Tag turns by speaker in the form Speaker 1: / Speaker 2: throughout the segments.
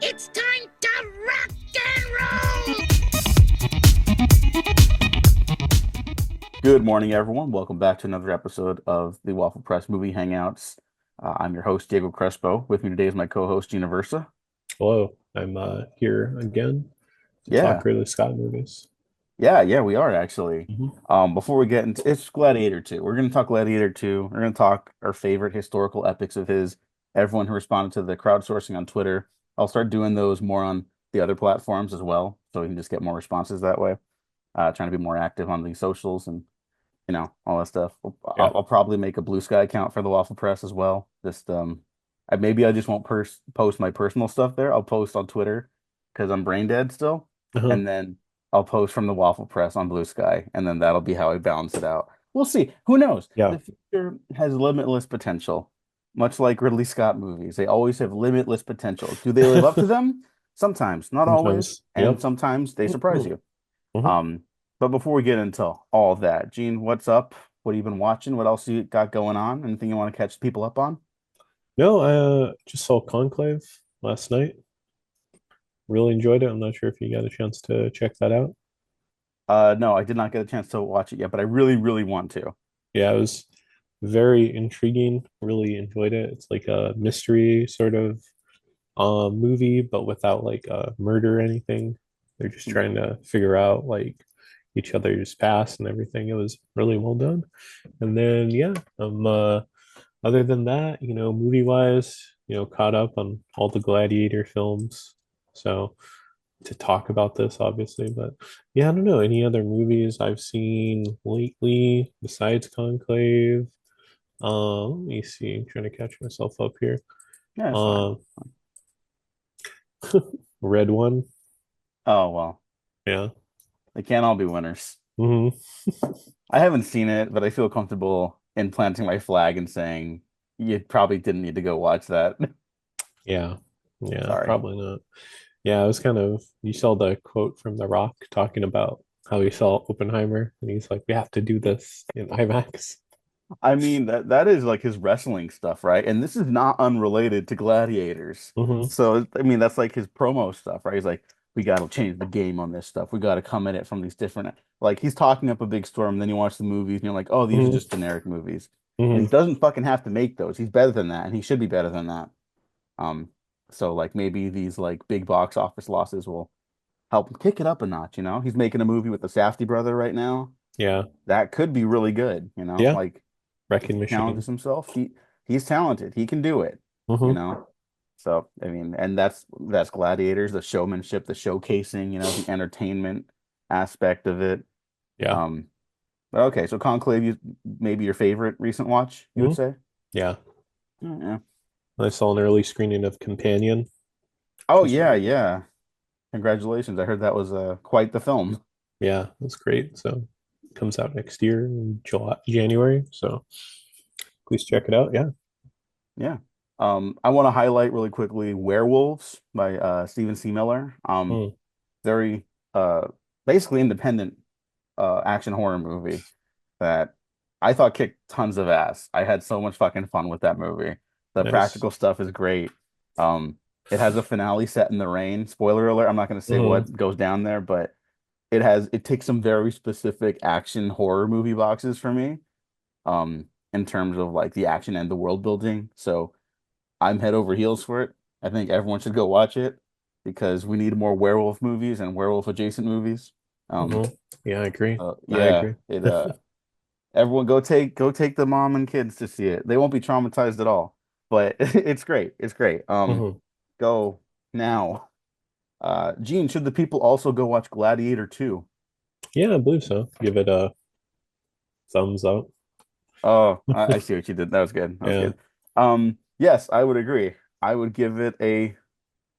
Speaker 1: It's time to rock and roll!
Speaker 2: Good morning, everyone. Welcome back to another episode of the Waffle Press Movie Hangouts. I'm your host, Diego Crespo. With me today is my co-host, Gina Versa.
Speaker 3: Hello, I'm here again to
Speaker 2: Yeah,
Speaker 3: talk Ridley Scott movies.
Speaker 2: yeah, we are actually.
Speaker 3: Hmm.
Speaker 2: Before we get into it's Gladiator 2. We're going to talk Gladiator 2. We're going to talk our favorite historical epics of his. Everyone who responded to the crowdsourcing on Twitter. I'll start doing those more on the other platforms as well, so we can just get more responses that way. Trying to be more active on the socials and all that stuff.
Speaker 3: Yeah,
Speaker 2: I'll probably make a Blue Sky account for the Waffle Press as well. Just maybe I just won't post my personal stuff there. I'll post on Twitter because I'm brain dead still,
Speaker 3: uh-huh.
Speaker 2: and then I'll post from the Waffle Press on Blue Sky, and then that'll be how I balance it out. We'll see. Who knows?
Speaker 3: Yeah,
Speaker 2: The future has limitless potential, much like Ridley Scott movies. They always have limitless potential. Do they live up to them? Sometimes, not always,
Speaker 3: sometimes.
Speaker 2: and
Speaker 3: Yep.
Speaker 2: sometimes they surprise you.
Speaker 3: Hmm.
Speaker 2: Um, but before we get into all of that, Gene, what's up? What have you been watching? What else you got going on? Anything you want to catch people up on?
Speaker 3: No, I just saw Conclave last night. Really enjoyed it. I'm not sure if you got a chance to check that out.
Speaker 2: No, I did not get a chance to watch it yet, but I really, really want to.
Speaker 3: Yeah, it was very intriguing. Really enjoyed it. It's like a mystery sort of movie, but without like murder or anything. They're just trying to figure out like each other's past and everything. It was really well done. And then yeah, other than that, movie wise, caught up on all the Gladiator films. So to talk about this, obviously, but yeah, I don't know any other movies I've seen lately besides Conclave. Let me see. I'm trying to catch myself up here.
Speaker 2: Yeah, it's fine.
Speaker 3: Um, Red One.
Speaker 2: Oh, well,
Speaker 3: Yeah.
Speaker 2: they can't all be winners.
Speaker 3: Hmm.
Speaker 2: I haven't seen it, but I feel comfortable in planting my flag and saying you probably didn't need to go watch that.
Speaker 3: Yeah. Yeah,
Speaker 2: Sorry.
Speaker 3: probably not. Yeah, it was kind of, you saw the quote from The Rock talking about how he saw Oppenheimer and he's like, we have to do this in IMAX.
Speaker 2: I mean that is like his wrestling stuff, right? And this is not unrelated to Gladiators.
Speaker 3: Hmm.
Speaker 2: So I mean that's like his promo stuff, right? He's like, we got to change the game on this stuff. We got to come at it from these different like he's talking up a big storm. Then you watch the movies and you're like, oh, these are
Speaker 3: Hmm.
Speaker 2: just generic movies. And he
Speaker 3: Hmm.
Speaker 2: doesn't fucking have to make those. He's better than that, and he should be better than that. Um, so like maybe these like big box office losses will help him kick it up a notch. He's making a movie with the Safdie brother right now.
Speaker 3: Yeah.
Speaker 2: That could be really good.
Speaker 3: Yeah.
Speaker 2: Like if
Speaker 3: Wrecking
Speaker 2: he challenges
Speaker 3: Machine.
Speaker 2: himself, he's talented. He can do it, you
Speaker 3: Hmm.
Speaker 2: know. So I mean, and that's Gladiators, the showmanship, the showcasing, the entertainment aspect of it.
Speaker 3: Yeah.
Speaker 2: Um, but okay, so Conclave, maybe your favorite recent watch, you would
Speaker 3: Hmm.
Speaker 2: say?
Speaker 3: Yeah.
Speaker 2: Yeah.
Speaker 3: I saw an early screening of Companion.
Speaker 2: Oh
Speaker 3: Just
Speaker 2: yeah, yeah. Congratulations. I heard that was quite the film.
Speaker 3: yeah, it's great. So it comes out next year in July, January. So please check it out. Yeah.
Speaker 2: Yeah. I want to highlight really quickly Werewolves by Stephen C. Miller.
Speaker 3: Mm,
Speaker 2: Very uh basically independent action horror movie that I thought kicked tons of ass. I had so much fucking fun with that movie. The
Speaker 3: nice.
Speaker 2: practical stuff is great. It has a finale set in the rain. Spoiler alert, I'm not going to say
Speaker 3: Hmm.
Speaker 2: what goes down there, but it takes some very specific action horror movie boxes for me. In terms of like the action and the world building. So I'm head over heels for it. I think everyone should go watch it because we need more werewolf movies and werewolf adjacent movies.
Speaker 3: Hmm.
Speaker 2: Um,
Speaker 3: Yeah, I agree. I
Speaker 2: yeah,
Speaker 3: agree.
Speaker 2: it everyone go take the mom and kids to see it. They won't be traumatized at all, but it's great. It's great.
Speaker 3: Hmm.
Speaker 2: Go now. Gene, should the people also go watch Gladiator 2?
Speaker 3: Yeah, I believe so. Give it a thumbs up.
Speaker 2: Oh, I see what you did. That was good. That was
Speaker 3: Yeah.
Speaker 2: good. Yes, I would agree. I would give it a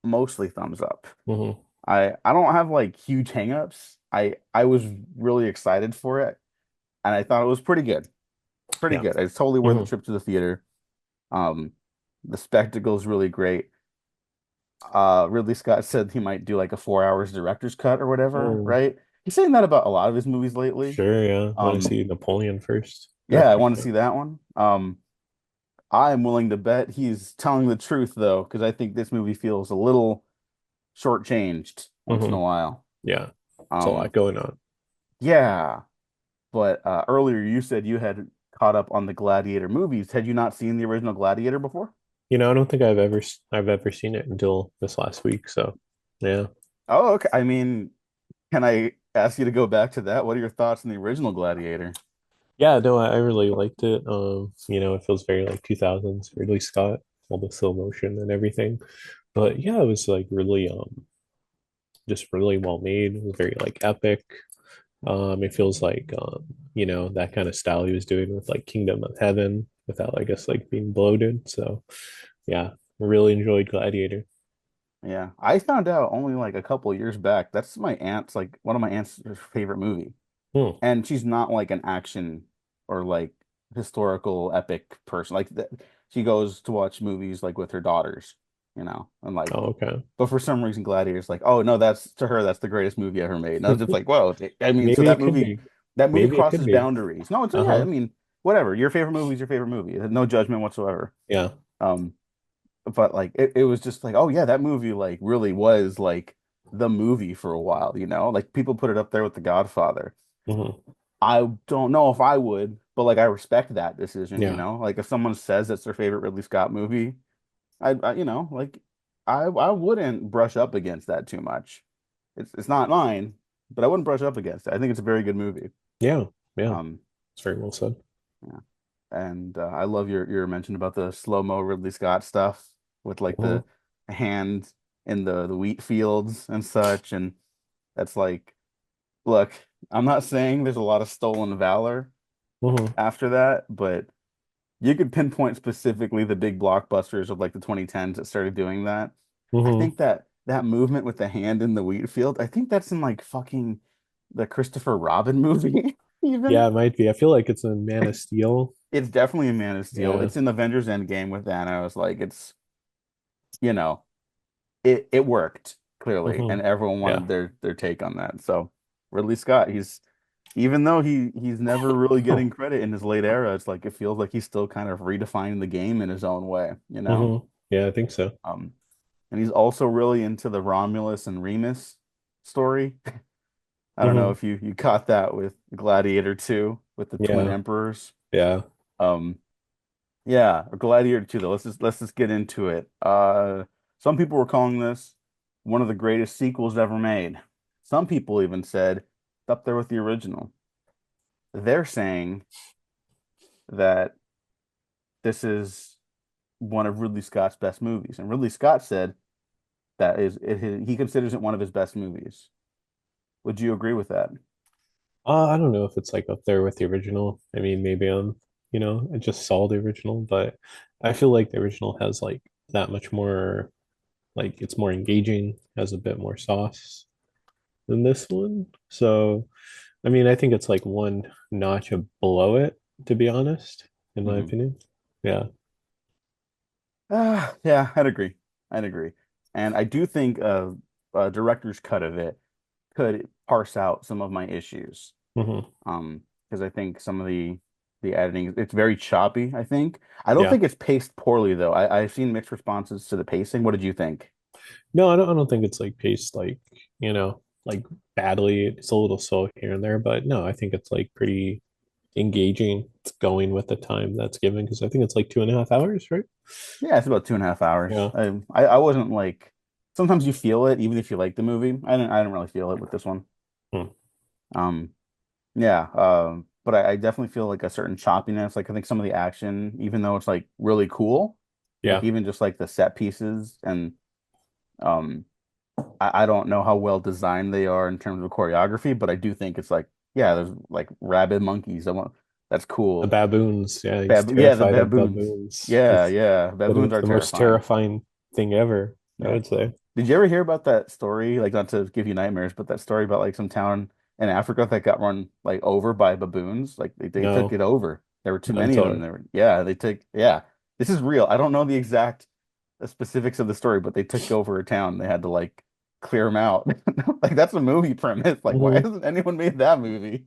Speaker 2: mostly thumbs up.
Speaker 3: Hmm.
Speaker 2: I don't have like huge hangups. I was really excited for it, and I thought it was pretty good. Pretty
Speaker 3: Yeah.
Speaker 2: good. It's totally worth the
Speaker 3: Hmm.
Speaker 2: trip to the theater. Um, the spectacle is really great. Ridley Scott said he might do like a 4 hours director's cut or whatever,
Speaker 3: Mm.
Speaker 2: right? He's saying that about a lot of his movies lately.
Speaker 3: Sure, yeah. Want to
Speaker 2: Um,
Speaker 3: see Napoleon first?
Speaker 2: yeah, I want to see that one. I'm willing to bet he's telling the truth though, because I think this movie feels a little shortchanged once in a
Speaker 3: Hmm.
Speaker 2: while.
Speaker 3: Yeah, it's a lot
Speaker 2: Um,
Speaker 3: going on.
Speaker 2: yeah, but earlier you said you had caught up on the Gladiator movies. Had you not seen the original Gladiator before?
Speaker 3: I don't think I've ever seen it until this last week. So, yeah.
Speaker 2: Oh, okay. I mean, can I ask you to go back to that? What are your thoughts on the original Gladiator?
Speaker 3: Yeah, no, I really liked it. It feels very like 2000s Ridley Scott, all the slow motion and everything. But yeah, it was like really just really well made. It was very like epic. It feels like that kind of style he was doing with like Kingdom of Heaven without I guess like being bloated. So yeah, I really enjoyed Gladiator.
Speaker 2: Yeah, I found out only like a couple years back. That's my aunt's like one of my aunt's favorite movie,
Speaker 3: Hmm.
Speaker 2: and she's not like an action or like historical epic person. Like she goes to watch movies like with her daughters, and like.
Speaker 3: Oh, okay.
Speaker 2: But for some reason, Gladiator's like, oh no, that's to her, that's the greatest movie ever made. And I was just like, whoa. I mean, so
Speaker 3: Maybe it could be.
Speaker 2: that movie
Speaker 3: Maybe it could
Speaker 2: crosses
Speaker 3: be.
Speaker 2: boundaries. No, it's yeah. I
Speaker 3: Uh-huh.
Speaker 2: mean, whatever. Your favorite movie is your favorite movie. No judgment whatsoever.
Speaker 3: Yeah.
Speaker 2: Um, but like it was just like, oh yeah, that movie like really was like the movie for a while, Like people put it up there with The Godfather.
Speaker 3: Hmm.
Speaker 2: I don't know if I would, but like I respect that decision,
Speaker 3: Yeah.
Speaker 2: Like if someone says that's their favorite Ridley Scott movie, like I wouldn't brush up against that too much. It's not mine, but I wouldn't brush up against it. I think it's a very good movie.
Speaker 3: Yeah. Yeah.
Speaker 2: Um,
Speaker 3: It's very well said.
Speaker 2: yeah. And I love your mention about the slow-mo Ridley Scott stuff with like
Speaker 3: Hmm.
Speaker 2: the hand in the wheat fields and such. And that's like, look, I'm not saying there's a lot of stolen valor
Speaker 3: Hmm.
Speaker 2: after that, but you could pinpoint specifically the big blockbusters of like the 2010s that started doing that. I
Speaker 3: Hmm.
Speaker 2: think that movement with the hand in the wheat field, I think that's in like fucking the Christopher Robin movie,
Speaker 3: Yeah,
Speaker 2: even.
Speaker 3: it might be. I feel like it's a Man of Steel.
Speaker 2: It's definitely a Man of Steel.
Speaker 3: Yeah.
Speaker 2: It's in Avengers Endgame with Thanos. Like it's, you know, it worked clearly,
Speaker 3: Hmm.
Speaker 2: and everyone
Speaker 3: Yeah.
Speaker 2: wanted their take on that. So Ridley Scott, he's even though he's never really getting credit in his late era, it's like it feels like he's still kind of redefining the game in his own way.
Speaker 3: Hmm. Yeah, I think so.
Speaker 2: Um, and he's also really into the Romulus and Remus story. I don't know
Speaker 3: Hmm.
Speaker 2: if you caught that with Gladiator 2 with the twin
Speaker 3: Yeah.
Speaker 2: emperors.
Speaker 3: Yeah.
Speaker 2: Um, yeah, Gladiator 2 though. Let's just get into it. Some people were calling this one of the greatest sequels ever made. Some people even said it's up there with the original. They're saying that this is one of Ridley Scott's best movies, and Ridley Scott said that he considers it one of his best movies. Would you agree with that?
Speaker 3: I don't know if it's like up there with the original. I mean, maybe I just saw the original, but I feel like the original has like that much more, like it's more engaging, has a bit more sauce than this one. So, I mean, I think it's like one notch below it, to be honest, in my
Speaker 2: Mhm.
Speaker 3: opinion. Yeah.
Speaker 2: Yeah, I'd agree. I'd agree. And I do think a director's cut of it could parse out some of my issues.
Speaker 3: Hmm.
Speaker 2: Because I think some of the editing, it's very choppy, I think. I don't
Speaker 3: Yeah.
Speaker 2: think it's paced poorly though. I've seen mixed responses to the pacing. What did you think?
Speaker 3: No, I don't think it's like paced like badly. It's a little slow here and there, but no, I think it's like pretty engaging. It's going with the time that's given because I think it's like 2.5 hours, right?
Speaker 2: Yeah, it's about 2.5 hours.
Speaker 3: Yeah.
Speaker 2: I wasn't like sometimes you feel it even if you like the movie. I didn't really feel it with this one.
Speaker 3: Hmm.
Speaker 2: Um yeah, but I definitely feel like a certain choppiness. Like I think some of the action, even though it's like really cool, like
Speaker 3: Yeah.
Speaker 2: even just like the set pieces and um I don't know how well designed they are in terms of choreography, but I do think it's like, yeah, there's like rabid monkeys. That's
Speaker 3: The
Speaker 2: cool.
Speaker 3: baboons. Yeah, he's
Speaker 2: Yeah, the
Speaker 3: terrified of
Speaker 2: baboons.
Speaker 3: baboons.
Speaker 2: Yeah,
Speaker 3: It's
Speaker 2: yeah, baboons are
Speaker 3: the most
Speaker 2: terrifying.
Speaker 3: terrifying thing ever, I
Speaker 2: Yeah.
Speaker 3: would say.
Speaker 2: Did you ever hear about that story? Like, not to give you nightmares, but that story about like some town in Africa that got run like over by baboons. Like they took
Speaker 3: No,
Speaker 2: it over. There were too
Speaker 3: I'm
Speaker 2: many of them.
Speaker 3: sorry.
Speaker 2: There, yeah, they took. Yeah, this is real. I don't know the exact specifics of the story, but they took over a town. They had to like clear them out. Like that's a movie premise. Like, why
Speaker 3: Hmm.
Speaker 2: hasn't anyone made that movie?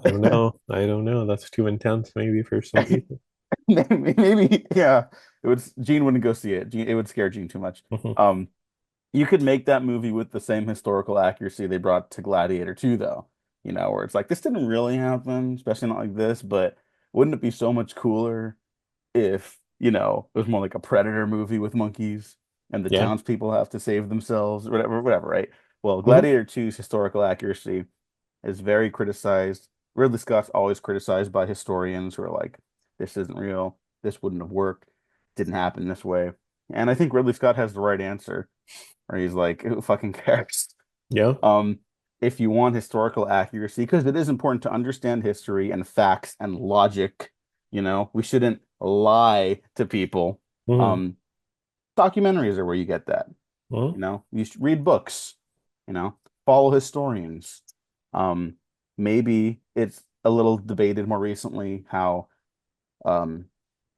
Speaker 3: I don't know. I don't know. That's too intense, maybe for some people.
Speaker 2: Maybe, yeah. It would. Gene wouldn't go see it. It would scare Gene too much.
Speaker 3: Hmm.
Speaker 2: Um, You could make that movie with the same historical accuracy they brought to Gladiator 2, though. Where it's like this didn't really happen, especially not like this, but wouldn't it be so much cooler if, it was more like a Predator movie with monkeys and the
Speaker 3: Yeah.
Speaker 2: townspeople have to save themselves, whatever, right? Well,
Speaker 3: Hmm.
Speaker 2: Gladiator 2's historical accuracy is very criticized. Ridley Scott's always criticized by historians who are like, this isn't real. This wouldn't have worked. Didn't happen this way. And I think Ridley Scott has the right answer, where he's like, who fucking cares?
Speaker 3: Yeah.
Speaker 2: Um, if you want historical accuracy, because it is important to understand history and facts and logic, we shouldn't lie to people.
Speaker 3: Hmm.
Speaker 2: Um, Documentaries are where you get that.
Speaker 3: Well,
Speaker 2: You should read books, you know, follow historians. Um, Maybe it's a little debated more recently how um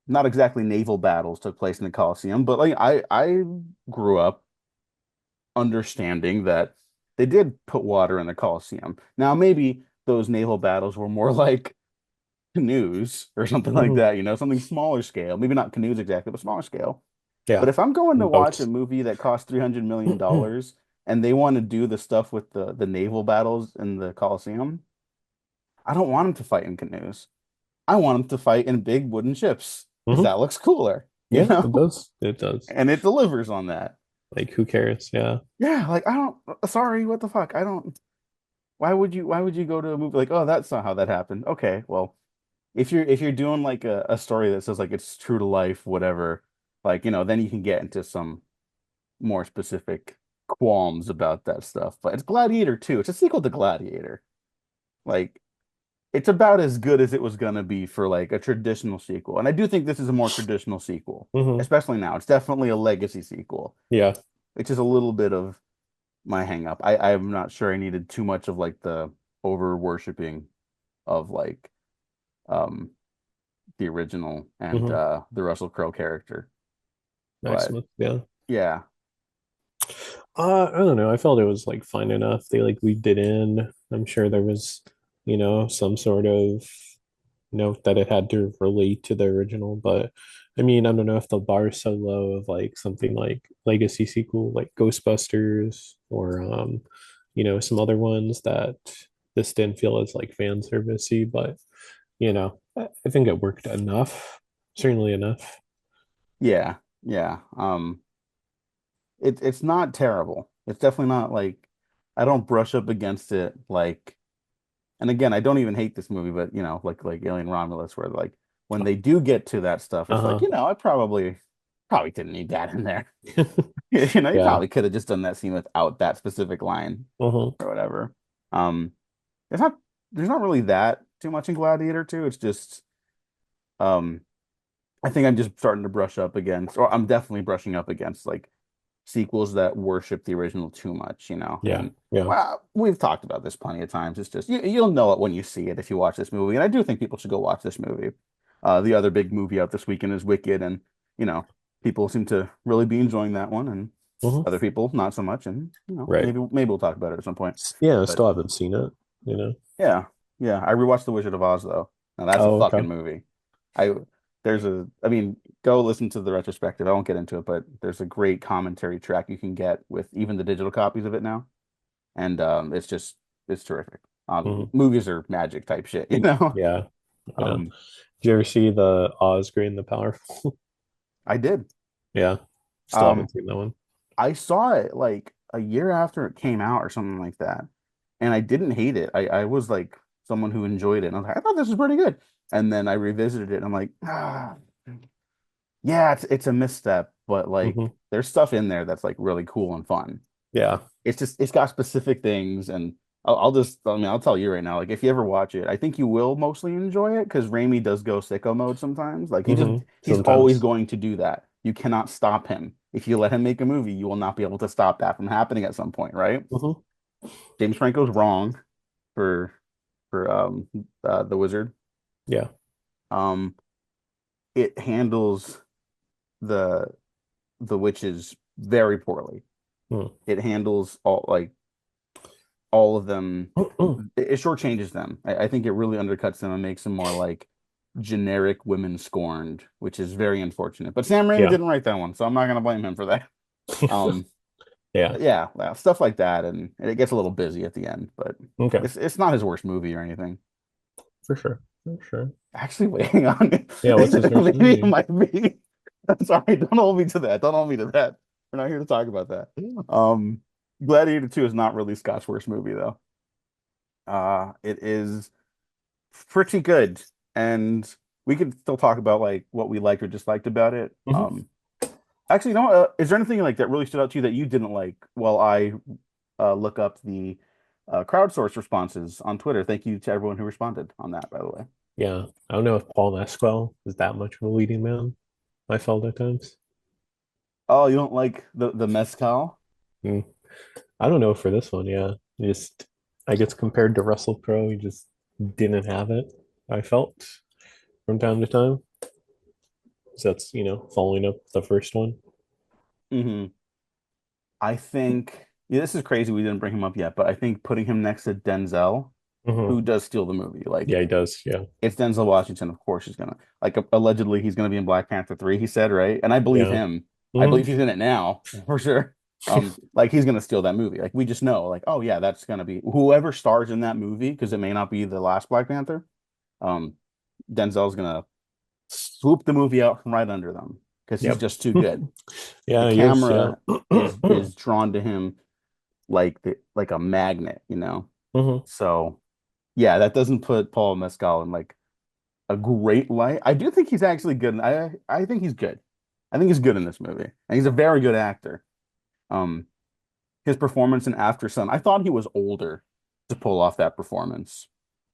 Speaker 2: not exactly naval battles took place in the Colosseum, but like I grew up understanding that they did put water in the Colosseum. Now maybe those naval battles were more like canoes or something like
Speaker 3: hmm.
Speaker 2: that, something smaller scale. Maybe not canoes exactly, but smaller scale.
Speaker 3: Yeah.
Speaker 2: But if I'm going to watch a
Speaker 3: Boats.
Speaker 2: movie that costs $300 million and they want to do the stuff with the naval battles in the Colosseum, I don't want them to fight in canoes. I want them to fight in big wooden ships because
Speaker 3: Hmm.
Speaker 2: that looks cooler,
Speaker 3: Yeah, it does. It does.
Speaker 2: And it delivers on that.
Speaker 3: Like, who cares? Yeah.
Speaker 2: Yeah, like I don't, sorry, what the fuck? I don't, why would you go to a movie like, oh, that's not how that happened? Okay, well, if you're doing like a story that says like it's true to life, whatever, like, then you can get into some more specific qualms about that stuff. But it's Gladiator 2. It's a sequel to Gladiator. Like, it's about as good as it was gonna be for like a traditional sequel. And I do think this is a more traditional sequel,
Speaker 3: Hmm.
Speaker 2: especially now. It's definitely a legacy sequel,
Speaker 3: Yeah.
Speaker 2: which is a little bit of my hang up. I'm not sure I needed too much of like the over worshiping of like um the original and
Speaker 3: Hmm.
Speaker 2: the Russell Crowe character. But
Speaker 3: Maximus. Yeah.
Speaker 2: yeah.
Speaker 3: I don't know. I felt it was like fine enough. They like weaved it in. I'm sure there was, some sort of note that it had to relate to the original, but I mean, I don't know if the bar is so low of like something like legacy sequel like Ghostbusters or some other ones that this didn't feel as like fan servicey, but I think it worked enough, certainly enough.
Speaker 2: Yeah. Yeah. It's not terrible. It's definitely not like I don't brush up against it like, and again, I don't even hate this movie, but like Alien Romulus, where like when they do get to that stuff, it's like,
Speaker 3: Uh-huh.
Speaker 2: I probably didn't need that in there. You
Speaker 3: Yeah.
Speaker 2: probably could have just done that scene without that specific line
Speaker 3: Uh-huh.
Speaker 2: or whatever. Um, there's not there's not really that too much in Gladiator 2. It's just um I think I'm just starting to brush up against, or I'm definitely brushing up against like sequels that worship the original too much,
Speaker 3: Yeah.
Speaker 2: And
Speaker 3: Yeah.
Speaker 2: well, we've talked about this plenty of times. It's just you'll know it when you see it if you watch this movie, and I do think people should go watch this movie. The other big movie out this weekend is Wicked, and you know people seem to really be enjoying that one, and
Speaker 3: Uh-huh.
Speaker 2: other people not so much. And
Speaker 3: Right.
Speaker 2: maybe we'll talk about it at some point.
Speaker 3: Yeah, I
Speaker 2: But
Speaker 3: still haven't seen it, you know.
Speaker 2: yeah, yeah, I rewatched The Wizard of Oz though. Now that's a
Speaker 3: Oh, okay.
Speaker 2: fucking movie. I I mean, go listen to the retrospective. I won't get into it, but there's a great commentary track you can get with even the digital copies of it now, and it's terrific.
Speaker 3: Mhm.
Speaker 2: Movies are magic type shit.
Speaker 3: Yeah. Yeah.
Speaker 2: Um,
Speaker 3: Did you ever see the Oz Great and the Powerful?
Speaker 2: I did.
Speaker 3: Yeah. Still
Speaker 2: Um,
Speaker 3: haven't seen that one.
Speaker 2: I saw it like a year after it came out or something like that, and I didn't hate it. I was like someone who enjoyed it, and I was like, I thought this was pretty good. And then I revisited it, and I'm like, yeah, it's a misstep, but like
Speaker 3: Hmm.
Speaker 2: there's stuff in there that's like really cool and fun.
Speaker 3: Yeah.
Speaker 2: It's got specific things, and I'll tell you right now, like if you ever watch it, I think you will mostly enjoy it because Raimi does go sicko mode sometimes. Like he's always
Speaker 3: Sometimes.
Speaker 2: going to do that. You cannot stop him. If you let him make a movie, you will not be able to stop that from happening at some point, right?
Speaker 3: Hmm.
Speaker 2: James Franco's wrong for for the Wizard.
Speaker 3: Yeah.
Speaker 2: Um, it handles the the witches very poorly.
Speaker 3: Mm.
Speaker 2: It handles all of them. It shortchanges them. I think it really undercuts them and makes them more like generic women scorned, which is very unfortunate. But Sam Raimi
Speaker 3: Yeah.
Speaker 2: didn't write that one, so I'm not gonna blame him for that. Um,
Speaker 3: Yeah.
Speaker 2: Yeah, well, stuff like that, and it gets a little busy at the end, but
Speaker 3: Okay.
Speaker 2: it's not his worst movie or anything.
Speaker 3: For sure. For sure.
Speaker 2: Actually, wait, hang on.
Speaker 3: Yeah. What's his worst
Speaker 2: Maybe it
Speaker 3: movie?
Speaker 2: might be. I'm sorry, don't hold me to that. Don't hold me to that. We're not here to talk about that. Um, Gladiator 2 is not really Scott's worst movie though. It is pretty good, and we could still talk about like what we liked or disliked about it.
Speaker 3: Hmm.
Speaker 2: Actually, you know what? Is there anything like that really stood out to you that you didn't like? While I look up the crowdsource responses on Twitter. Thank you to everyone who responded on that, by the way.
Speaker 3: Yeah. I don't know if Paul Mescal is that much of a leading man. I felt at times.
Speaker 2: Oh, you don't like the mezcal?
Speaker 3: Mm. I don't know for this one. Yeah. Just, I guess compared to Russell Crowe, he just didn't have it. I felt from time to time. So that's, following up the first one.
Speaker 2: Hmm. I think yeah, this is crazy. We didn't bring him up yet, but I think putting him next to Denzel, who
Speaker 3: Hmm.
Speaker 2: does steal the movie,
Speaker 3: Yeah,
Speaker 2: like
Speaker 3: he does. Yeah.
Speaker 2: it's Denzel Washington. Of course, he's gonna like allegedly he's gonna be in Black Panther 3. He said, right? And I believe
Speaker 3: Yeah.
Speaker 2: him. I
Speaker 3: Hmm.
Speaker 2: believe he's in it now for sure. Like he's gonna steal that movie. Like we just know, like oh yeah, that's gonna be whoever stars in that movie because it may not be the last Black Panther. Um, Denzel's gonna swoop the movie out from right under them because he's
Speaker 3: Yep.
Speaker 2: just too good. The
Speaker 3: Yeah, he is. Yeah.
Speaker 2: camera is drawn to him like a magnet, you know.
Speaker 3: Hmm.
Speaker 2: So yeah, that doesn't put Paul Mescal in like a great light. I do think he's actually good. I think he's good. I think he's good in this movie, and he's a very good actor. Um, his performance in After Sun, I thought he was older to pull off that performance.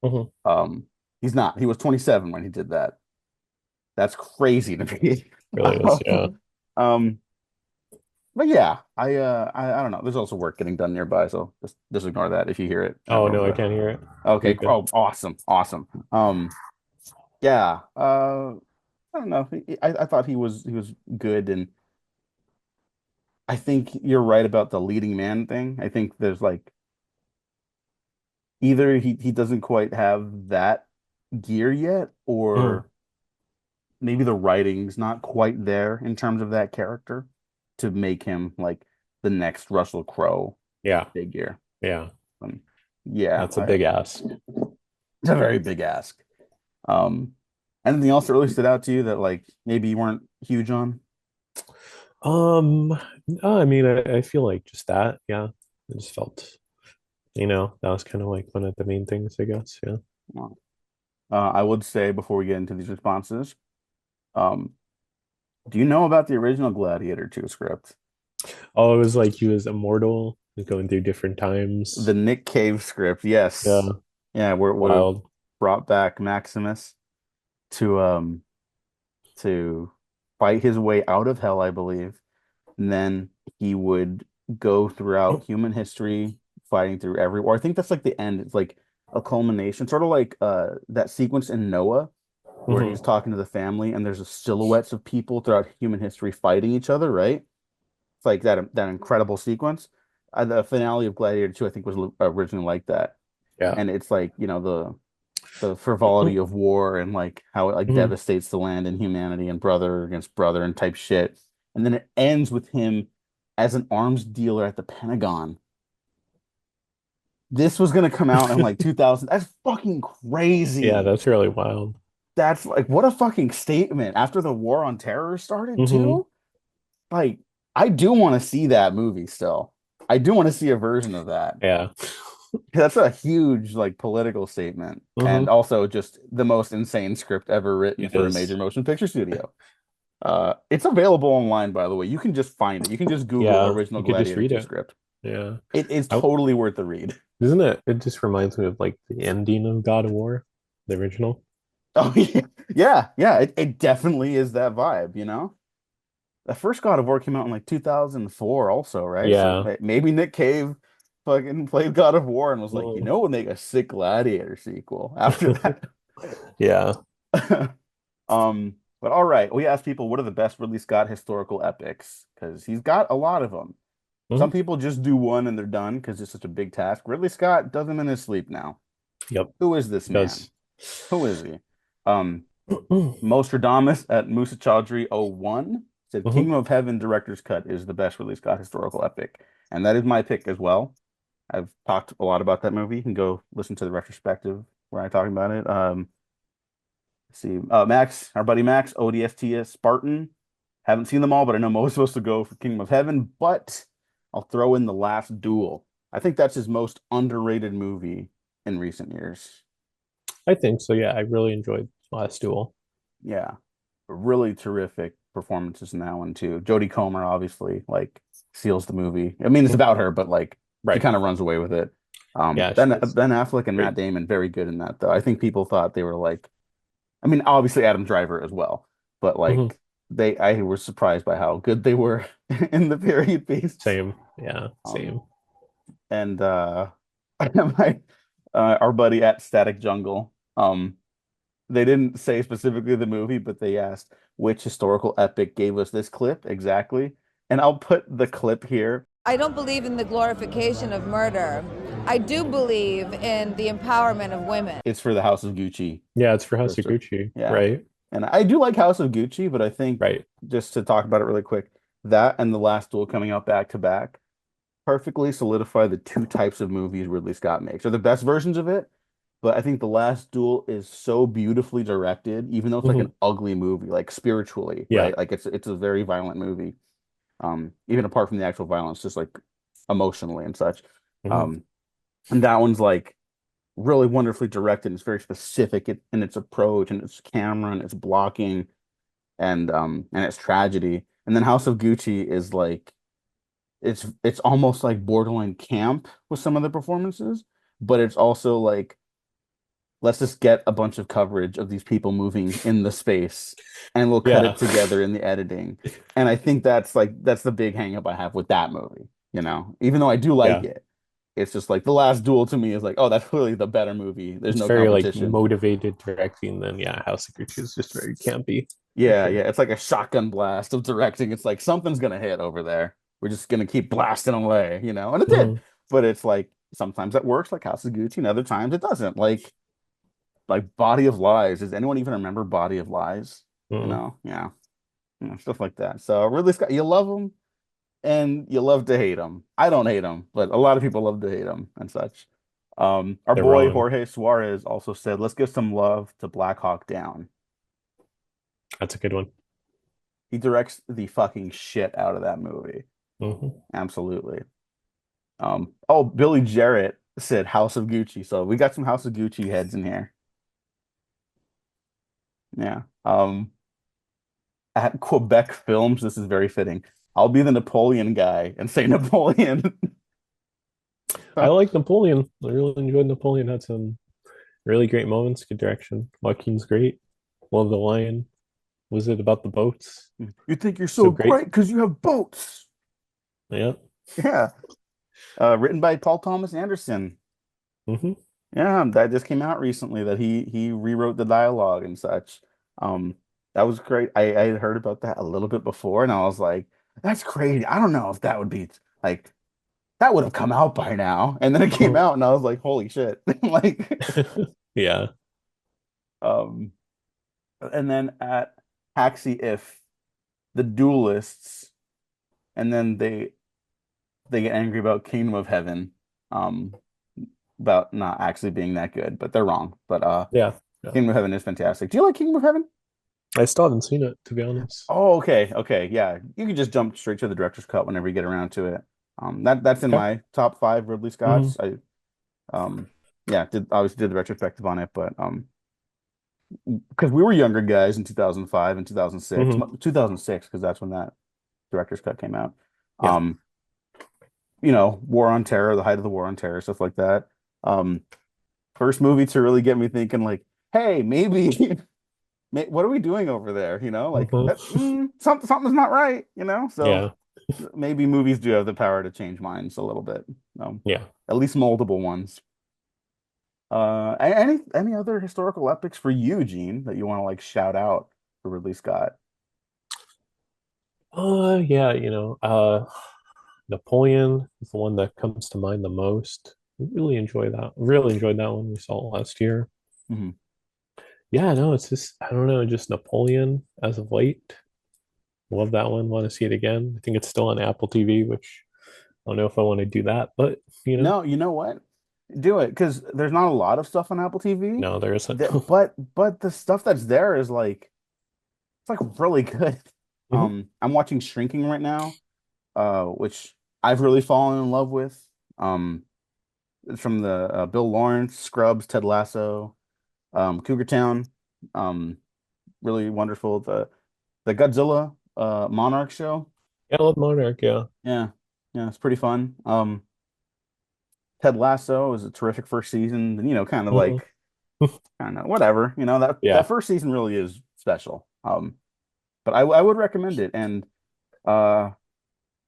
Speaker 3: Hmm.
Speaker 2: Um, he's not. He was 27 when he did that. That's crazy to me.
Speaker 3: Really is. Yeah.
Speaker 2: Um, but yeah, I don't know. There's also work getting done nearby, so just ignore that if you hear it.
Speaker 3: Oh no, I can't hear it. You're
Speaker 2: Okay.
Speaker 3: good.
Speaker 2: Oh, awesome, awesome. Yeah. I don't know. I thought he was good, and I think you're right about the leading man thing. I think there's like either he doesn't quite have that gear yet,
Speaker 3: Mhm.
Speaker 2: or maybe the writing's not quite there in terms of that character to make him like the next Russell Crowe
Speaker 3: Yeah.
Speaker 2: figure.
Speaker 3: Yeah.
Speaker 2: Um, yeah,
Speaker 3: That's a big ask.
Speaker 2: it's a very big ask. Um, Anything else that really stood out to you that like maybe you weren't huge on?
Speaker 3: No, I mean, I feel like just that. Yeah. I just felt, that was kind of like one of the main things, I guess. Yeah.
Speaker 2: Well, I would say before we get into these responses, um, do you know about the original Gladiator 2 script?
Speaker 3: Oh, it was like he was immortal, going through different
Speaker 2: The
Speaker 3: times.
Speaker 2: Nick Cave script, yes.
Speaker 3: Yeah.
Speaker 2: Yeah, we're
Speaker 3: Wild.
Speaker 2: brought back Maximus to to fight his way out of hell, I believe. And then he would go throughout human history, fighting through every war. I think that's like the end. It's like a culmination, sort of like that sequence in Noah where
Speaker 3: Hmm.
Speaker 2: he's talking to the family and there's silhouettes of people throughout human history fighting each other, right? It's like that incredible sequence. The finale of Gladiator 2, I think, was originally like that.
Speaker 3: Yeah.
Speaker 2: And it's like, the frivolity of war and like how it like
Speaker 3: Hmm.
Speaker 2: devastates the land and humanity and brother against brother and type shit. And then it ends with him as an arms dealer at the Pentagon. This was gonna come out in like 2000. That's fucking
Speaker 3: Yeah,
Speaker 2: crazy.
Speaker 3: that's really wild.
Speaker 2: That's like what a fucking statement after the war on terror started
Speaker 3: Hmm.
Speaker 2: too. Like I do want to see that movie still. I do want to see a version of that.
Speaker 3: Yeah.
Speaker 2: That's a huge like political statement and
Speaker 3: Hmm.
Speaker 2: also just the most insane script ever written
Speaker 3: It
Speaker 2: for a
Speaker 3: is.
Speaker 2: major motion picture studio. It's available online, by the way. You can just find it. You can just Google
Speaker 3: Yeah,
Speaker 2: original
Speaker 3: you could just
Speaker 2: Gladiator
Speaker 3: read
Speaker 2: 2
Speaker 3: it.
Speaker 2: script.
Speaker 3: Yeah.
Speaker 2: It is
Speaker 3: I,
Speaker 2: totally worth the read.
Speaker 3: isn't it? It just reminds me of like the ending of God of War, the original.
Speaker 2: Oh yeah, yeah, yeah. It definitely is that vibe, you know? The first God of War came out in like 2004 also, right? So
Speaker 3: Yeah.
Speaker 2: maybe Nick Cave fucking played God of War and was like,
Speaker 3: Mm.
Speaker 2: we'll make a sick Gladiator sequel after that.
Speaker 3: Yeah.
Speaker 2: But all right, we asked people what are the best Ridley Scott historical epics because he's got a lot of them. Some
Speaker 3: Mhm.
Speaker 2: people just do one and they're done because it's such a big task. Ridley Scott does them in his sleep now.
Speaker 3: Yep.
Speaker 2: Who is this
Speaker 3: It
Speaker 2: man?
Speaker 3: does.
Speaker 2: Who is he? Um, Mostradamus at Musa Chaudhry 01 said
Speaker 3: Hmm.
Speaker 2: Kingdom of Heaven director's cut is the best Ridley Scott historical epic. and that is my pick as well. I've talked a lot about that movie. You can go listen to the retrospective where I talk about it. Let's see, Max, our buddy Max, ODST Spartan. Haven't seen them all, but I know Mo's supposed to go for Kingdom of Heaven. But I'll throw in The Last Duel. I think that's his most underrated movie in recent years.
Speaker 3: I think so. Yeah, I really enjoyed Last Duel.
Speaker 2: Yeah, really terrific performances in that one too. Jodie Comer obviously like seals the movie. I mean, it's
Speaker 3: Mhm.
Speaker 2: about her, but like she
Speaker 3: Right.
Speaker 2: kind of runs away with it.
Speaker 3: Yeah, she
Speaker 2: Ben
Speaker 3: does.
Speaker 2: Ben Affleck and Matt
Speaker 3: Great.
Speaker 2: Damon very good in that though. I think people thought they were like, I mean, obviously Adam Driver as well, but
Speaker 3: Hmm.
Speaker 2: like I was surprised by how good they were in the period pieces.
Speaker 3: Same. Yeah,
Speaker 2: Um,
Speaker 3: same.
Speaker 2: and my our buddy at Static Jungle, they didn't say specifically the movie, but they asked which historical epic gave us this clip exactly. And I'll put the clip here.
Speaker 4: I don't believe in the glorification of murder. I do believe in the empowerment of women.
Speaker 2: It's for the House of Gucci.
Speaker 3: Yeah, it's for House of Gucci.
Speaker 2: Yeah.
Speaker 3: Right.
Speaker 2: And I do like House of Gucci, but I think
Speaker 3: Right.
Speaker 2: just to talk about it really quick, that and The Last Duel coming out back to back perfectly solidify the two types of movies Ridley Scott makes. They're the best versions of it, but I think The Last Duel is so beautifully directed, even though it's like
Speaker 3: Hmm.
Speaker 2: an ugly movie, like spiritually,
Speaker 3: Yeah.
Speaker 2: right? Like it's a very violent movie. Even apart from the actual violence, just like emotionally and such.
Speaker 3: Hmm.
Speaker 2: Um, and that one's like really wonderfully directed. It's very specific in its approach and its camera and its blocking and its tragedy. And then House of Gucci is like it's almost like borderline camp with some of the performances, but it's also like let's just get a bunch of coverage of these people moving in the space and we'll cut
Speaker 3: Yeah.
Speaker 2: it together in the editing. And I think that's the big hang up I have with that movie, you know. Even though I do like
Speaker 3: Yeah.
Speaker 2: it, it's just like The Last Duel to me is like, oh, that's clearly the better movie. There's
Speaker 3: It's
Speaker 2: no
Speaker 3: very like
Speaker 2: competition.
Speaker 3: motivated directing. Then yeah, House of Gucci is just very campy for
Speaker 2: Yeah,
Speaker 3: sure.
Speaker 2: yeah. It's like a shotgun blast of directing. It's like something's gonna hit over there. We're just gonna keep blasting away, you know? And it did.
Speaker 3: Hmm.
Speaker 2: But it's like sometimes that works, like House of Gucci, and other times it doesn't. Like Body of Lies. Does anyone even remember Body of Lies? You
Speaker 3: Hmm.
Speaker 2: know? Yeah. Stuff like that. So Ridley Scott, you love him and you love to hate him. I don't hate him, but a lot of people love to hate him and such. Our
Speaker 3: They're
Speaker 2: boy
Speaker 3: wrong.
Speaker 2: Jorge Suarez also said, let's give some love to Black Hawk Down.
Speaker 3: That's a good one.
Speaker 2: He directs the fucking shit out of that movie.
Speaker 3: Hmm.
Speaker 2: Absolutely. Oh, Billy Jarrett said House of Gucci. So we got some House of Gucci heads in here. Yeah. At Quebec Films, this is very fitting. I'll be the Napoleon guy and say Napoleon.
Speaker 3: I like Napoleon. I really enjoyed Napoleon. Had some really great moments. Good direction. Joaquin's great. Love the lion. Was it about the boats?
Speaker 2: You think you're so
Speaker 3: So great.
Speaker 2: great because you have boats.
Speaker 3: Yeah.
Speaker 2: Yeah. Written by Paul Thomas Anderson.
Speaker 3: Hmm.
Speaker 2: Yeah, that just came out recently that he rewrote the dialogue and such. That was great. I had heard about that a little bit before, and I was like, that's crazy. I don't know if that would be like that would have come out by now. And then it came out, and I was like, holy shit. Like,
Speaker 3: Yeah.
Speaker 2: um, and then at Taxi If the duelists, and then they get angry about Kingdom of Heaven, um, about not actually being that good, but they're wrong. But
Speaker 3: Yeah. Yeah.
Speaker 2: Kingdom of Heaven is fantastic. Do you like Kingdom of Heaven?
Speaker 3: I still haven't seen it, to be honest.
Speaker 2: Oh, okay, okay, yeah. You can just jump straight to the director's cut whenever you get around to it. That's in
Speaker 3: Okay.
Speaker 2: my top five Ridley
Speaker 3: Hmm.
Speaker 2: Scott's. I yeah, obviously did the retrospective on it, but because we were younger guys in 2005 and 2006,
Speaker 3: Hmm.
Speaker 2: 2006 because that's when that director's cut came out.
Speaker 3: Yeah.
Speaker 2: Um, War on Terror, the height of the War on Terror, stuff like that. Um, First movie to really get me thinking, like, hey, maybe, what are we doing over there? Like that,
Speaker 3: Hmm.
Speaker 2: something's not right. So
Speaker 3: Yeah.
Speaker 2: maybe movies do have the power to change minds a little bit.
Speaker 3: Yeah.
Speaker 2: At least multiple ones. Any other historical epics for you, Gene, that you want to like shout out for Ridley Scott?
Speaker 3: Yeah, Napoleon is the one that comes to mind the most. Really enjoy that. Really enjoyed that one. We saw it last year.
Speaker 2: Hmm.
Speaker 3: Yeah, no, it's just I don't know, just Napoleon as of late. Love that one. Want to see it again. I think it's still on Apple TV, which don't know if I want to do that, but
Speaker 2: No, you know what? Do it because there's not a lot of stuff on Apple TV.
Speaker 3: no, there isn't.
Speaker 2: But the stuff that's there is like it's like really good.
Speaker 3: Mhm.
Speaker 2: I'm watching Shrinking right now, which I've really fallen in love with. It's from the Bill Lawrence, Scrubs, Ted Lasso, Cougar Town. Um, really wonderful. The Godzilla Monarch show.
Speaker 3: Yeah, I love Monarch. Yeah.
Speaker 2: Yeah, yeah, it's pretty fun. Ted Lasso is a terrific first season. And, kind of
Speaker 3: Mhm.
Speaker 2: like kind of whatever. That
Speaker 3: Yeah.
Speaker 2: first season really is special. But I would recommend it, and uh,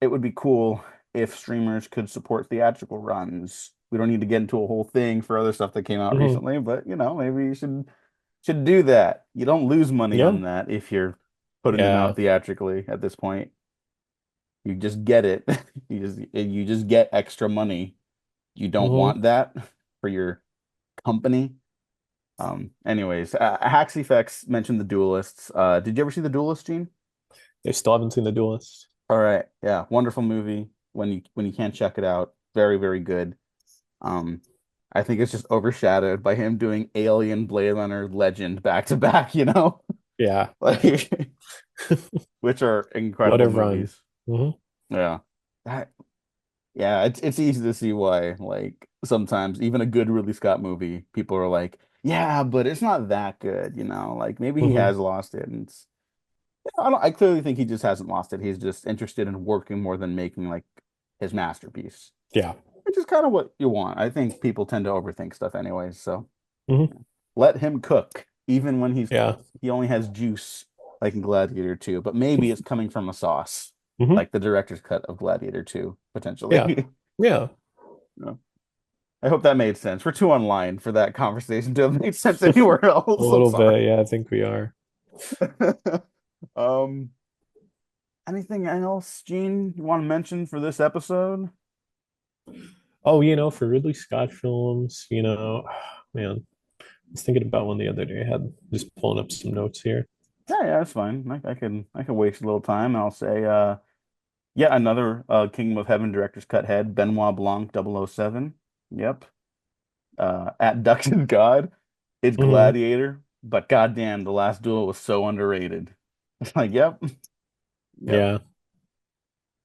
Speaker 2: it would be cool if streamers could support theatrical runs. We don't need to get into a whole thing for other stuff that came out
Speaker 3: Mhm.
Speaker 2: recently, but maybe you should do that. You don't lose money
Speaker 3: Yeah.
Speaker 2: on that if you're putting them
Speaker 3: Yeah.
Speaker 2: out theatrically at this point. You just get it. You just get extra money. You don't
Speaker 3: Mhm.
Speaker 2: want that for your company. Anyways, Hacks Effects mentioned The Duelists. Did you ever see The Duelist, Gene?
Speaker 3: I still haven't seen The Duelist.
Speaker 2: All right. Yeah, wonderful movie. When you can't check it out, very, very good. Um, I think it's just overshadowed by him doing Alien, Blade Runner, Legend back to back,
Speaker 3: Yeah.
Speaker 2: like which are
Speaker 3: What
Speaker 2: incredible
Speaker 3: a run.
Speaker 2: movies.
Speaker 3: Hmm.
Speaker 2: Yeah. That, yeah, it's easy to see why, like, sometimes even a good Ridley Scott movie, people are like, yeah, but it's not that good, like maybe he
Speaker 3: Hmm.
Speaker 2: has lost it, and I clearly think he just hasn't lost it. He's just interested in working more than making like his masterpiece,
Speaker 3: Yeah.
Speaker 2: which is kind of what you want. I think people tend to overthink stuff anyways, so
Speaker 3: Hmm.
Speaker 2: let him cook, even when
Speaker 3: Yeah.
Speaker 2: he only has juice, like in Gladiator 2, but maybe it's coming from a sauce,
Speaker 3: Hmm.
Speaker 2: like the director's cut of Gladiator 2,
Speaker 3: Yeah.
Speaker 2: potentially.
Speaker 3: Yeah.
Speaker 2: No. I hope that made sense. We're too online for that conversation to have made sense anywhere
Speaker 3: A
Speaker 2: else. I'm
Speaker 3: little
Speaker 2: sorry.
Speaker 3: bit. Yeah, I think we are.
Speaker 2: Um, anything else, Gene, you want to mention for this episode?
Speaker 3: Oh, for Ridley Scott films, man, I was thinking about one the other day. I had just pulling up some notes here.
Speaker 2: Yeah, that's fine. I can waste a little time. I'll say yeah, another Kingdom of Heaven director's cut head, Benoit Blanc 007. Yep. At Ducks and God, it's
Speaker 3: Hmm.
Speaker 2: Gladiator, but goddamn, The Last Duel was so underrated. It's like, yep,
Speaker 3: Yeah.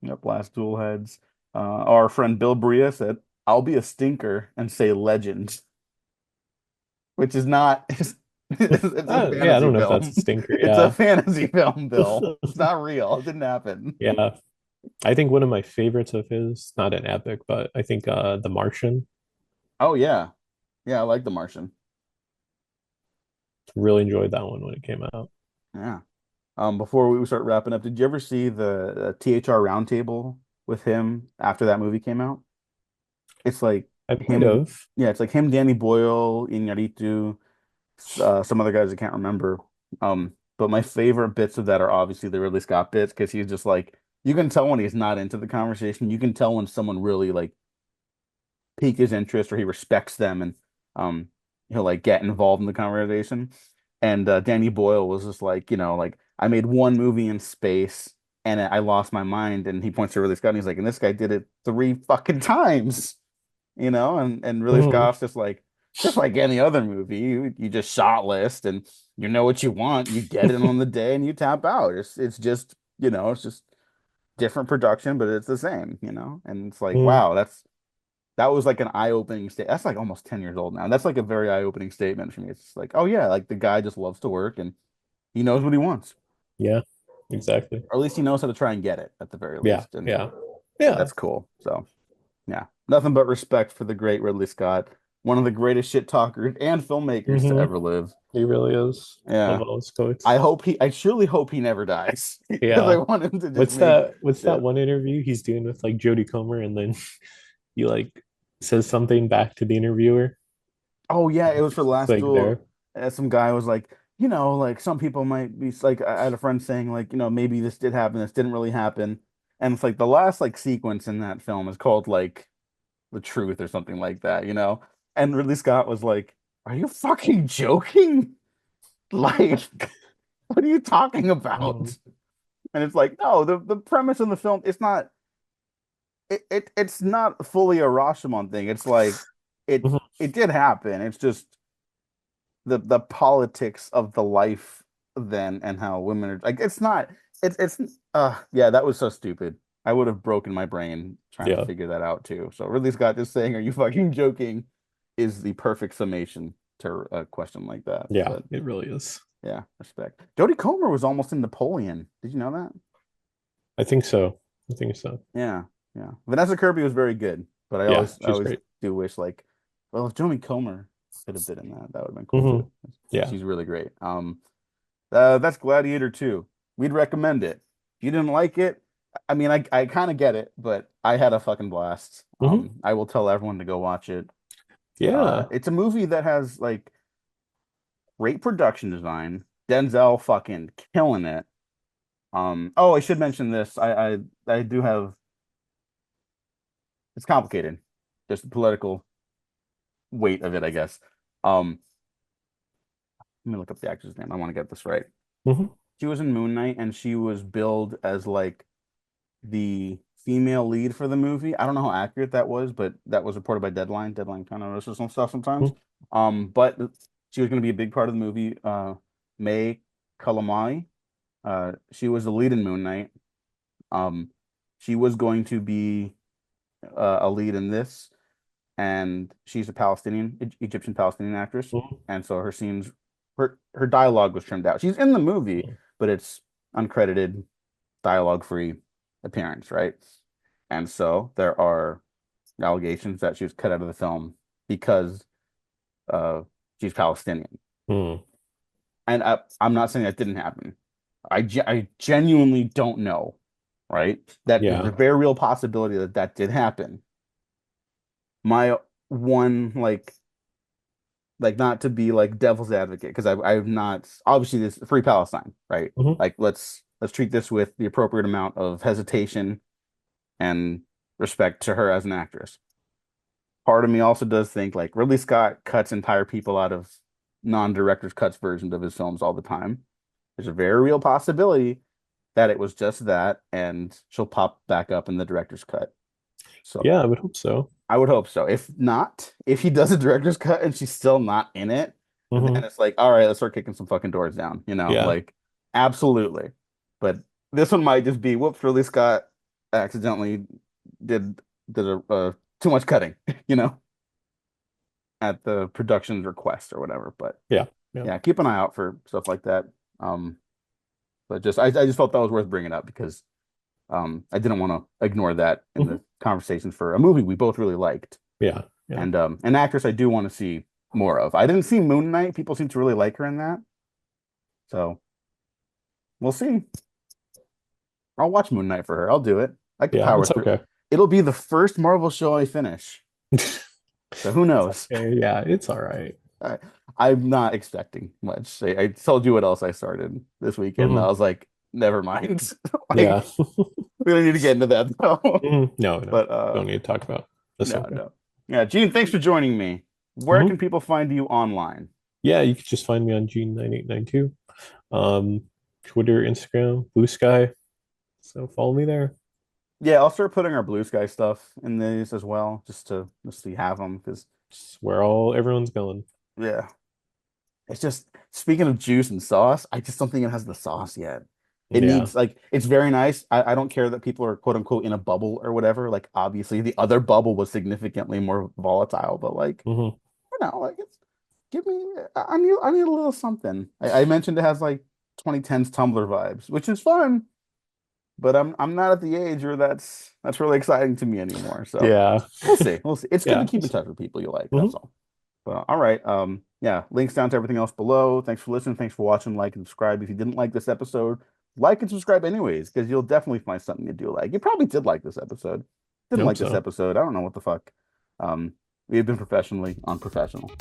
Speaker 2: yep, Last Duel heads. Our friend Bill Bria said, I'll be a stinker and say legend, which is not it's a
Speaker 3: Yeah, I
Speaker 2: fantasy
Speaker 3: don't know if that's a
Speaker 2: film.
Speaker 3: stinker.
Speaker 2: It's a
Speaker 3: Yeah.
Speaker 2: fantasy film, Bill. It's not real. It didn't happen.
Speaker 3: Yeah. I think one of my favorites of his, not an epic, but I think The Martian.
Speaker 2: Oh yeah. Yeah, I like The Martian.
Speaker 3: Really enjoyed that one when it came out.
Speaker 2: Yeah. Before we start wrapping up, did you ever see the THR Roundtable with him after that movie came out? It's like
Speaker 3: I might
Speaker 2: him,
Speaker 3: have.
Speaker 2: yeah, it's like him, Danny Boyle, Iñárritu, some other guys I can't remember. But my favorite bits of that are obviously the Ridley Scott bits because he's just like you can tell when he's not into the conversation. You can tell when someone really like pique his interest or he respects them and um he'll like get involved in the conversation. And Danny Boyle was just like, like I made one movie in space and I lost my mind. And he points to Ridley Scott and he's like, and this guy did it 3 fucking times, and Ridley
Speaker 3: Hmm.
Speaker 2: Scott's just like any other movie. You just shot list and you know what you want, you get it on the day and you tap out. It's just, it's just different production, but it's the same, and it's like,
Speaker 3: Hmm.
Speaker 2: wow, that was like an eye-opening state. That's like almost 10 years old now. That's like a very eye-opening statement for me. It's like, oh yeah, like the guy just loves to work and he knows what he wants.
Speaker 3: Yeah, exactly.
Speaker 2: Or at least he knows how to try and get it at the very
Speaker 3: Yeah,
Speaker 2: least. And
Speaker 3: yeah, yeah.
Speaker 2: that's cool. So yeah. Nothing but respect for the great Ridley Scott, one of the greatest shit talkers and filmmakers to
Speaker 3: Hmm.
Speaker 2: ever live.
Speaker 3: He really is. Love
Speaker 2: Yeah.
Speaker 3: all his quotes.
Speaker 2: I surely hope he never dies. Because I
Speaker 3: Yeah.
Speaker 2: want him to just
Speaker 3: What's
Speaker 2: make
Speaker 3: that? What's
Speaker 2: yeah.
Speaker 3: that one interview he's doing with like Jodie Comer, and then he like says something back to the interviewer.
Speaker 2: Oh yeah, it was for the
Speaker 3: It's
Speaker 2: last
Speaker 3: like
Speaker 2: duel.
Speaker 3: there.
Speaker 2: Some guy was like, like some people might be like, I had a friend saying like, maybe this did happen, this didn't really happen, and it's like the last like sequence in that film is called like the truth or something like that. And Ridley Scott was like, "Are you fucking joking? Like, what are you talking about?"
Speaker 3: Um,
Speaker 2: And it's like, no, the premise in the film, it's not. it's not fully a Rashomon thing. It's like it
Speaker 3: Mhm.
Speaker 2: it did happen. It's just the politics of the life then and how women are like it's not it's yeah, that was so stupid. I would have broken my brain trying to
Speaker 3: Yeah.
Speaker 2: figure that out too. So Ridley Scott just saying, "Are you fucking joking?" is the perfect summation to a question like that.
Speaker 3: Yeah,
Speaker 2: But
Speaker 3: it really is.
Speaker 2: yeah, respect. Jodie Comer was almost in Napoleon. Did you know that?
Speaker 3: I think so. I think so.
Speaker 2: Yeah, yeah. Vanessa Kirby was very good, but I
Speaker 3: Yeah,
Speaker 2: always I
Speaker 3: she's
Speaker 2: always
Speaker 3: great.
Speaker 2: do wish like, well, if Jodie Comer could have been in that, that would have been cool
Speaker 3: Hmm.
Speaker 2: too.
Speaker 3: Yeah.
Speaker 2: She's really great. That's Gladiator 2. We'd recommend it. If you didn't like it, I mean, I kind of get it, but I had a fucking blast.
Speaker 3: Hmm.
Speaker 2: I will tell everyone to go watch it.
Speaker 3: Yeah.
Speaker 2: It's a movie that has like great production design. Denzel fucking killing it. Oh, I should mention this. I do have it's complicated. Just the political weight of it, I guess. Um, Let me look up the actress name. I want to get this right.
Speaker 3: Hmm.
Speaker 2: She was in Moon Knight and she was billed as like the female lead for the movie. I don't know how accurate that was, but that was reported by Deadline. Deadline kind of notices some stuff sometimes. But she was going to be a big part of the movie. May Kalamai. She was the lead in Moon Knight. Um, she was going to be a lead in this, and she's a Egyptian Palestinian actress, and so her scenes, her dialogue was trimmed out. She's in the movie, but it's uncredited, dialogue-free appearance, right? And so there are allegations that she was cut out of the film because uh, she's Palestinian.
Speaker 3: Mm.
Speaker 2: And I'm not saying that didn't happen. I genuinely don't know, right? That there's a
Speaker 3: Yeah.
Speaker 2: very real possibility that that did happen. My one not to be like devil's advocate because I've not obviously this free Palestine, right?
Speaker 3: Hmm.
Speaker 2: Like let's treat this with the appropriate amount of hesitation and respect to her as an actress. Part of me also does think like Ridley Scott cuts entire people out of non-director's cuts versions of his films all the time. There's a very real possibility that it was just that, and she'll pop back up in the director's cut. So
Speaker 3: Yeah, I would hope so.
Speaker 2: I would hope so. If not, if he does a director's cut and she's still not in it, then
Speaker 3: Hmm.
Speaker 2: it's like, all right, let's start kicking some fucking doors down,
Speaker 3: Yeah.
Speaker 2: like absolutely. But this one might just be whoops, Ridley Scott accidentally did did a too much cutting, you know, at the production's request or whatever. But
Speaker 3: Yeah. Yeah.
Speaker 2: yeah, keep an eye out for stuff like that. Um, but just I just felt that was worth bringing up because I didn't want to ignore that in
Speaker 3: Hmm.
Speaker 2: the conversation for a movie we both really liked.
Speaker 3: Yeah. Yeah.
Speaker 2: And an actress I do want to see more of. I didn't see Moon Knight. People seem to really like her in that. So we'll see. I'll watch Moon Knight for her. I'll do it. I can
Speaker 3: Yeah.
Speaker 2: power
Speaker 3: It's
Speaker 2: through.
Speaker 3: okay.
Speaker 2: It'll be the first Marvel show I finish. So who knows?
Speaker 3: Okay, yeah, it's all right.
Speaker 2: I, I'm not expecting much. I told you what else I started this weekend. And I
Speaker 3: Mhm.
Speaker 2: was like, never mind.
Speaker 3: Yeah.
Speaker 2: Like, we don't need to get into that though.
Speaker 3: No, no.
Speaker 2: But
Speaker 3: Don't need to talk about
Speaker 2: no,
Speaker 3: Ahsoka.
Speaker 2: no. Yeah, Gene, thanks for joining me. Where
Speaker 3: Mhm.
Speaker 2: can people find you online?
Speaker 3: Yeah, you can just find me on Gene9892. Twitter, Instagram, Blue Sky. So follow me there.
Speaker 2: Yeah, I'll start putting our Blue Sky stuff in these as well, just to have them because
Speaker 3: It's where everyone's going.
Speaker 2: yeah, it's just speaking of juice and sauce, I just don't think it has the sauce yet. It
Speaker 3: Yeah.
Speaker 2: needs like it's very nice. I don't care that people are quote unquote in a bubble or whatever. Like obviously the other bubble was significantly more volatile, but like
Speaker 3: Hmm.
Speaker 2: like it's give me I need a little something. I mentioned it has like 2010s Tumblr vibes, which is fun. But I'm not at the age where that's really exciting to me anymore. So
Speaker 3: Yeah.
Speaker 2: we'll see. We'll see. It's good to
Speaker 3: Yeah.
Speaker 2: keep in touch with people you like.
Speaker 3: Hmm.
Speaker 2: That's all. But all right. Yeah, links down to everything else below. Thanks for listening. Thanks for watching. Like and subscribe. If you didn't like this episode, like and subscribe anyways, because you'll definitely find something you do like. You probably did like this episode.
Speaker 3: I
Speaker 2: Didn't
Speaker 3: hope
Speaker 2: like this
Speaker 3: so.
Speaker 2: episode. I don't know what the fuck. We've been professionally unprofessional.